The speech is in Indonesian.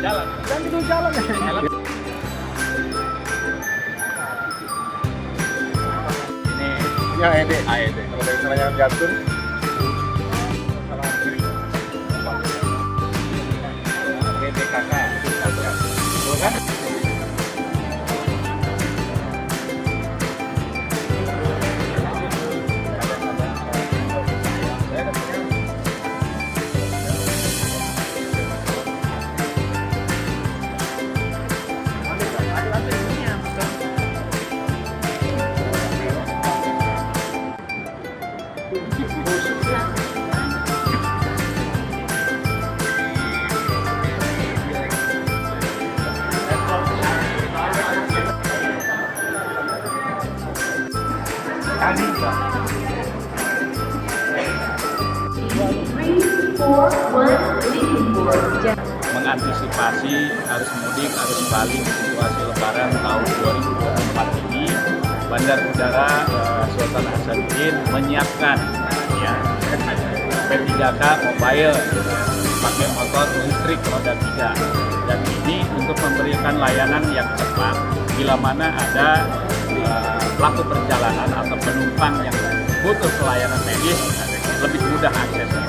jalan. Kan itu jalan ya. Ini Ya, Ede. AED. Kalau dari sananya jatuh. BPKK. Betul kan? Mengantisipasi arus mudik, arus balik situasi Lebaran tahun 2024 ini, Bandar Udara Sultan Hasanuddin menyiapkan ya P3K mobile pakai motor listrik roda 3, dan ini untuk memberikan layanan yang cepat bila mana ada pelaku perjalanan atau penumpang yang butuh pelayanan medis lebih mudah aksesnya.